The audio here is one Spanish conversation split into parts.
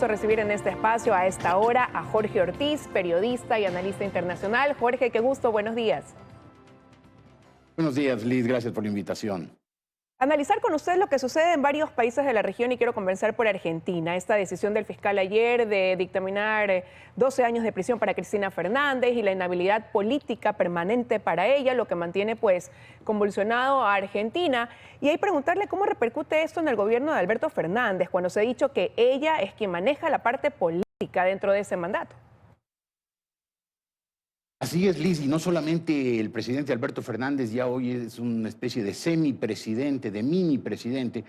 gusto recibir en este espacio a esta hora a Jorge Ortiz, periodista y analista internacional. Jorge, qué gusto, buenos días. Buenos días, Liz, gracias por la invitación. Analizar con usted lo que sucede en varios países de la región y quiero comenzar por Argentina. Esta decisión del fiscal ayer de dictaminar 12 años de prisión para Cristina Fernández y la inhabilidad política permanente para ella, lo que mantiene pues convulsionado a Argentina. Y ahí preguntarle cómo repercute esto en el gobierno de Alberto Fernández, cuando se ha dicho que ella es quien maneja la parte política dentro de ese mandato. Así es, Liz, y no solamente el presidente Alberto Fernández ya hoy es una especie de semipresidente, de mini presidente.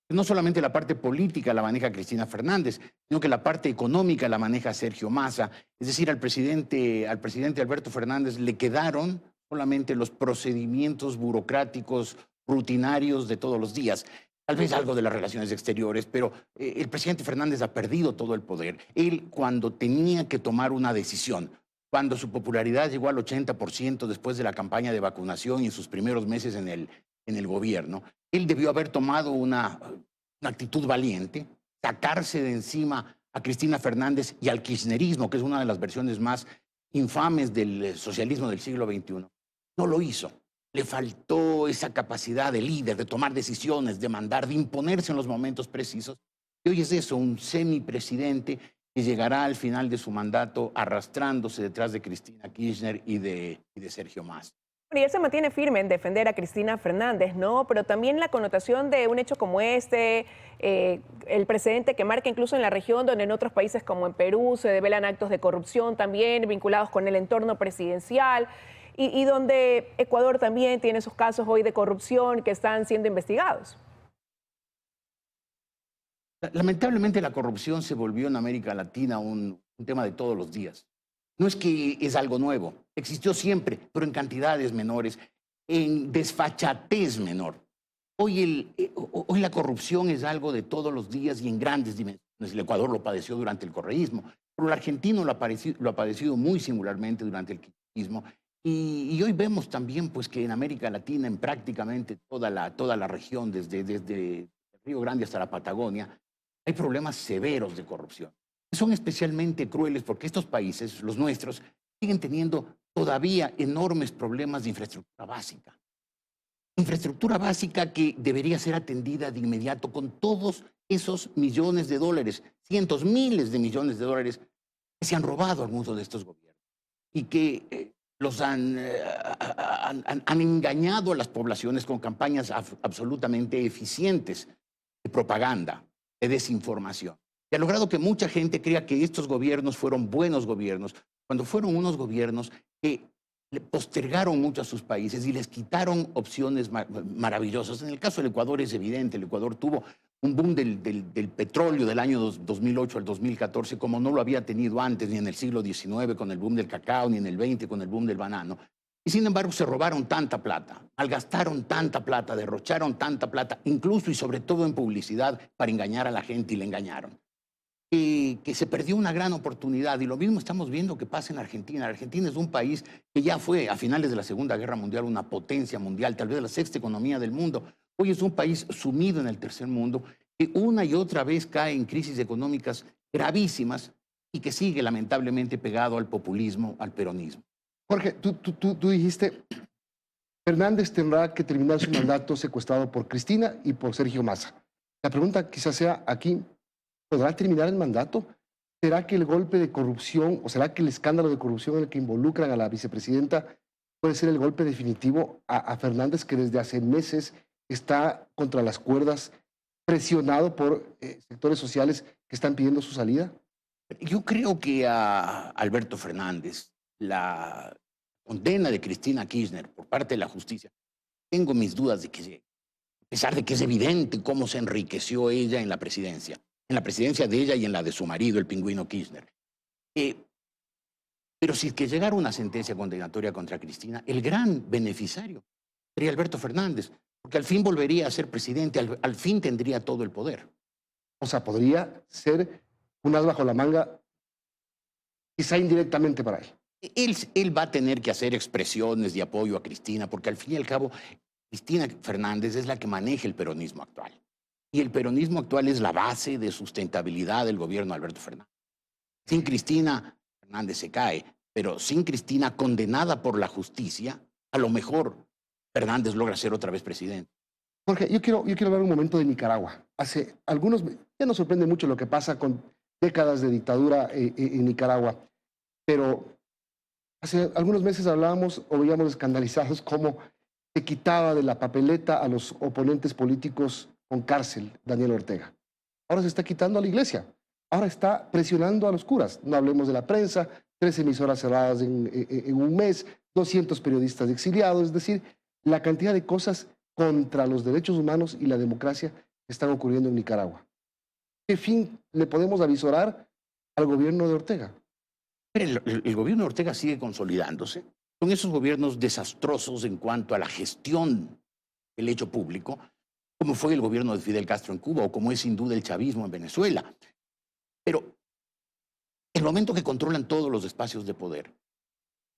No solamente la parte política la maneja Cristina Fernández, sino que la parte económica la maneja Sergio Massa. Es decir, al presidente Alberto Fernández le quedaron solamente los procedimientos burocráticos rutinarios de todos los días. Tal vez algo de las relaciones exteriores, pero el presidente Fernández ha perdido todo el poder. Él, cuando tenía que tomar una decisión, cuando su popularidad llegó al 80% después de la campaña de vacunación y en sus primeros meses en el gobierno, él debió haber tomado una actitud valiente, sacarse de encima a Cristina Fernández y al kirchnerismo, que es una de las versiones más infames del socialismo del siglo XXI. No lo hizo. Le faltó esa capacidad de líder, de tomar decisiones, de mandar, de imponerse en los momentos precisos. Y hoy es eso, un semipresidente que llegará al final de su mandato arrastrándose detrás de Cristina Kirchner y de Sergio Massa. Y él se mantiene firme en defender a Cristina Fernández, ¿no? Pero también la connotación de un hecho como este, el precedente que marca incluso en la región, donde en otros países como en Perú se develan actos de corrupción también vinculados con el entorno presidencial y donde Ecuador también tiene sus casos hoy de corrupción que están siendo investigados. Lamentablemente la corrupción se volvió en América Latina un tema de todos los días. No es que es algo nuevo, existió siempre, pero en cantidades menores, en desfachatez menor. Hoy la corrupción es algo de todos los días y en grandes dimensiones. El Ecuador lo padeció durante el correísmo, pero el argentino lo ha padecido muy singularmente durante el kirchnerismo. Y hoy vemos también pues, que en América Latina, en prácticamente toda la región, desde el Río Grande hasta la Patagonia, hay problemas severos de corrupción. Son especialmente crueles porque estos países, los nuestros, siguen teniendo todavía enormes problemas de infraestructura básica. Infraestructura básica que debería ser atendida de inmediato con todos esos millones de dólares, cientos, miles de millones de dólares que se han robado algunos de estos gobiernos y que los han engañado a las poblaciones con campañas absolutamente eficientes de propaganda, de desinformación. Y ha logrado que mucha gente crea que estos gobiernos fueron buenos gobiernos, cuando fueron unos gobiernos que postergaron mucho a sus países y les quitaron opciones maravillosas. En el caso del Ecuador es evidente, el Ecuador tuvo un boom del petróleo del año 2008 al 2014 como no lo había tenido antes, ni en el siglo XIX con el boom del cacao, ni en el XX con el boom del banano. Y sin embargo se robaron tanta plata, malgastaron tanta plata, derrocharon tanta plata, incluso y sobre todo en publicidad para engañar a la gente y le engañaron. Que se perdió una gran oportunidad y lo mismo estamos viendo que pasa en Argentina. Argentina es un país que ya fue a finales de la Segunda Guerra Mundial una potencia mundial, tal vez la sexta economía del mundo. Hoy es un país sumido en el tercer mundo que una y otra vez cae en crisis económicas gravísimas y que sigue lamentablemente pegado al populismo, al peronismo. Jorge, tú dijiste, Fernández tendrá que terminar su mandato secuestrado por Cristina y por Sergio Massa. La pregunta quizás sea aquí, ¿podrá terminar el mandato? ¿Será que el golpe de corrupción o será que el escándalo de corrupción en el que involucran a la vicepresidenta puede ser el golpe definitivo a Fernández, que desde hace meses está contra las cuerdas, presionado por sectores sociales que están pidiendo su salida? Yo creo que a Alberto Fernández, la condena de Cristina Kirchner por parte de la justicia, tengo mis dudas de que llegue, a pesar de que es evidente cómo se enriqueció ella en la presidencia de ella y en la de su marido, el pingüino Kirchner. Pero si es que llegara una sentencia condenatoria contra Cristina, el gran beneficiario sería Alberto Fernández, porque al fin volvería a ser presidente, al fin tendría todo el poder. O sea, podría ser un as bajo la manga, quizá indirectamente para él. Él va a tener que hacer expresiones de apoyo a Cristina, porque al fin y al cabo, Cristina Fernández es la que maneja el peronismo actual. Y el peronismo actual es la base de sustentabilidad del gobierno de Alberto Fernández. Sin Cristina, Fernández se cae, pero sin Cristina, condenada por la justicia, a lo mejor Fernández logra ser otra vez presidente. Jorge, yo quiero hablar un momento de Nicaragua. Hace algunos, ya nos sorprende mucho lo que pasa con décadas de dictadura en Nicaragua, pero hace algunos meses hablábamos o veíamos escandalizados cómo se quitaba de la papeleta a los oponentes políticos con cárcel Daniel Ortega. Ahora se está quitando a la iglesia, ahora está presionando a los curas. No hablemos de la prensa, 3 emisoras cerradas en un mes, 200 periodistas exiliados, es decir, la cantidad de cosas contra los derechos humanos y la democracia que están ocurriendo en Nicaragua. ¿Qué fin le podemos avisorar al gobierno de Ortega? El gobierno de Ortega sigue consolidándose con esos gobiernos desastrosos en cuanto a la gestión del hecho público, como fue el gobierno de Fidel Castro en Cuba o como es sin duda el chavismo en Venezuela. Pero el momento que controlan todos los espacios de poder,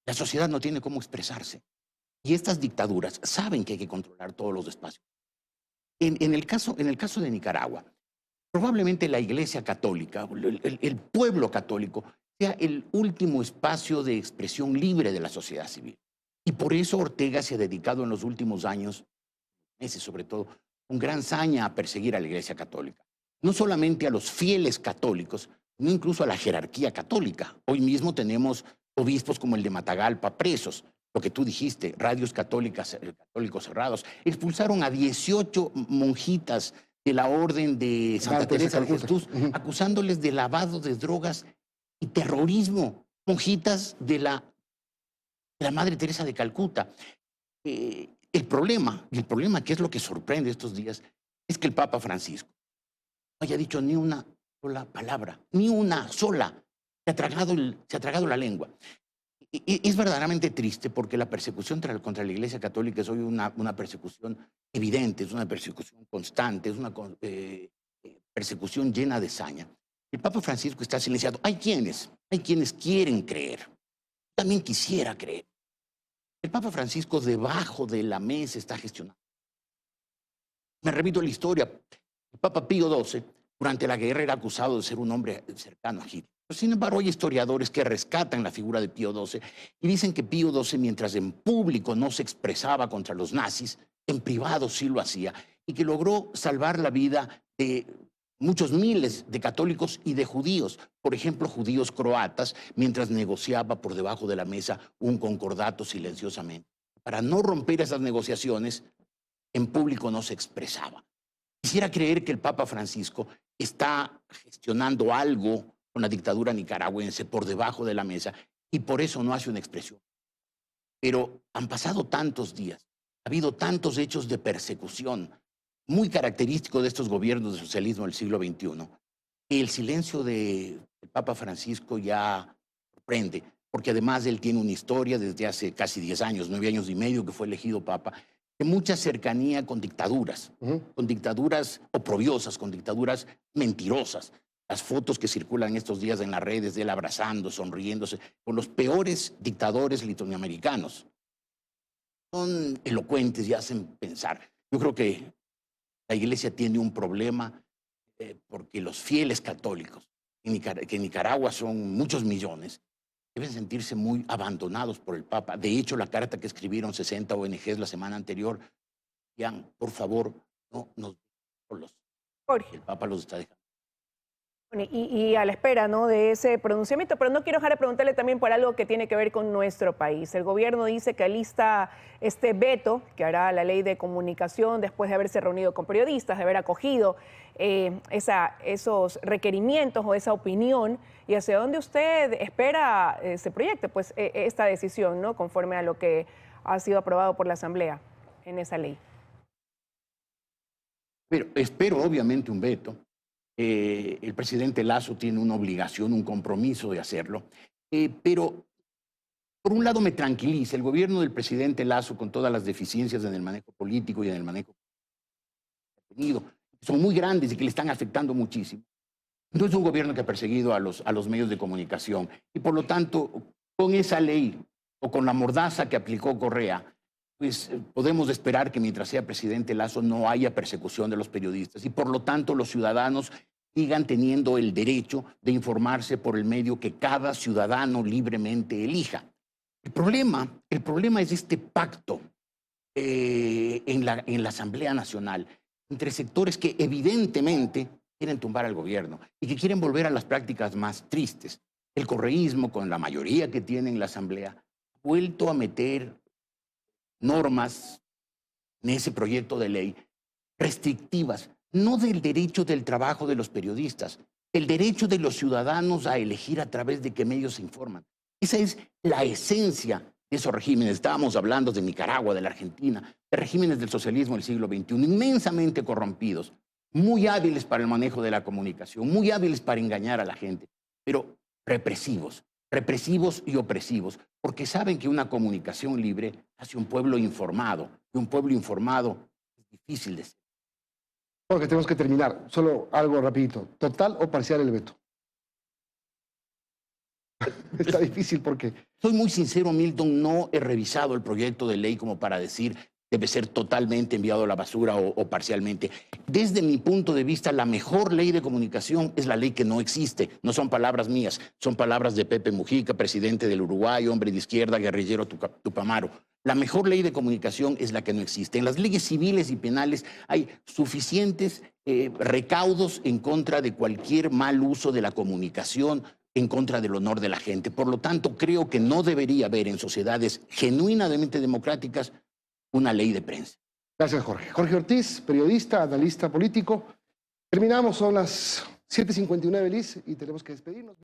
la sociedad no tiene cómo expresarse. Y estas dictaduras saben que hay que controlar todos los espacios. En el caso de Nicaragua, probablemente la Iglesia Católica, el pueblo católico, sea el último espacio de expresión libre de la sociedad civil. Y por eso Ortega se ha dedicado en los últimos años, meses sobre todo, con gran saña a perseguir a la Iglesia Católica. No solamente a los fieles católicos, sino incluso a la jerarquía católica. Hoy mismo tenemos obispos como el de Matagalpa presos. Lo que tú dijiste, radios católicos cerrados. Expulsaron a 18 monjitas de la Orden de Santa Teresa de Jesús, acusándoles de lavado de drogas y terrorismo. Monjitas de la Madre Teresa de Calcuta. El problema, que es lo que sorprende estos días, es que el Papa Francisco no haya dicho ni una sola palabra, ni una sola. Se ha tragado la lengua. Es verdaderamente triste porque la persecución contra la Iglesia Católica es hoy una persecución evidente, es una persecución constante, es una persecución llena de saña. El Papa Francisco está silenciado. Hay quienes quieren creer. También quisiera creer. El Papa Francisco debajo de la mesa está gestionando. Me remito a la historia. El Papa Pío XII, durante la guerra, era acusado de ser un hombre cercano a Hitler. Sin embargo, hay historiadores que rescatan la figura de Pío XII y dicen que Pío XII, mientras en público no se expresaba contra los nazis, en privado sí lo hacía y que logró salvar la vida de muchos miles de católicos y de judíos, por ejemplo, judíos croatas, mientras negociaba por debajo de la mesa un concordato silenciosamente. Para no romper esas negociaciones, en público no se expresaba. Quisiera creer que el Papa Francisco está gestionando algo con la dictadura nicaragüense por debajo de la mesa y por eso no hace una expresión. Pero han pasado tantos días, ha habido tantos hechos de persecución muy característicos de estos gobiernos de socialismo del siglo XXI, que el silencio del Papa Francisco ya sorprende, porque además él tiene una historia desde hace casi 10 años, 9 años y medio que fue elegido Papa, de mucha cercanía con dictaduras oprobiosas, con dictaduras mentirosas. Las fotos que circulan estos días en las redes de él abrazando, sonriéndose, con los peores dictadores latinoamericanos. Son elocuentes y hacen pensar. Yo creo que la Iglesia tiene un problema porque los fieles católicos, que en Nicaragua son muchos millones, deben sentirse muy abandonados por el Papa. De hecho, la carta que escribieron 60 ONGs la semana anterior, decían, por favor, no nos dejen solos. Jorge. El Papa los está dejando. Y a la espera, ¿no?, de ese pronunciamiento, pero no quiero dejar de preguntarle también por algo que tiene que ver con nuestro país. El gobierno dice que alista este veto que hará la ley de comunicación después de haberse reunido con periodistas, de haber acogido esos requerimientos o esa opinión, y hacia dónde usted espera se proyecte pues, esta decisión, ¿no?, conforme a lo que ha sido aprobado por la Asamblea en esa ley. Pero espero obviamente un veto. El presidente Lasso tiene una obligación, un compromiso de hacerlo, pero por un lado me tranquiliza el gobierno del presidente Lasso con todas las deficiencias en el manejo político y en el manejo que son muy grandes y que le están afectando muchísimo. No es un gobierno que ha perseguido a los medios de comunicación y por lo tanto con esa ley o con la mordaza que aplicó Correa pues podemos esperar que mientras sea presidente Lasso no haya persecución de los periodistas y por lo tanto los ciudadanos sigan teniendo el derecho de informarse por el medio que cada ciudadano libremente elija. El problema es este pacto en la Asamblea Nacional entre sectores que evidentemente quieren tumbar al gobierno y que quieren volver a las prácticas más tristes. El correísmo, con la mayoría que tiene en la Asamblea, ha vuelto a meter normas en ese proyecto de ley restrictivas, no del derecho del trabajo de los periodistas, el derecho de los ciudadanos a elegir a través de qué medios se informan. Esa es la esencia de esos regímenes. Estábamos hablando de Nicaragua, de la Argentina, de regímenes del socialismo del siglo XXI, inmensamente corrompidos, muy hábiles para el manejo de la comunicación, muy hábiles para engañar a la gente, pero represivos y opresivos, porque saben que una comunicación libre hace un pueblo informado, y un pueblo informado es difícil de ser. Porque tenemos que terminar. Solo algo rapidito. ¿Total o parcial el veto? Está difícil porque... Soy muy sincero, Milton, no he revisado el proyecto de ley como para decir debe ser totalmente enviado a la basura o parcialmente. Desde mi punto de vista, la mejor ley de comunicación es la ley que no existe. No son palabras mías, son palabras de Pepe Mujica, presidente del Uruguay, hombre de izquierda, guerrillero tupamaro. La mejor ley de comunicación es la que no existe. En las leyes civiles y penales hay suficientes recaudos en contra de cualquier mal uso de la comunicación, en contra del honor de la gente. Por lo tanto, creo que no debería haber en sociedades genuinamente democráticas una ley de prensa. Gracias, Jorge. Jorge Ortiz, periodista, analista político. Terminamos, son las 7:59, Liz, y tenemos que despedirnos.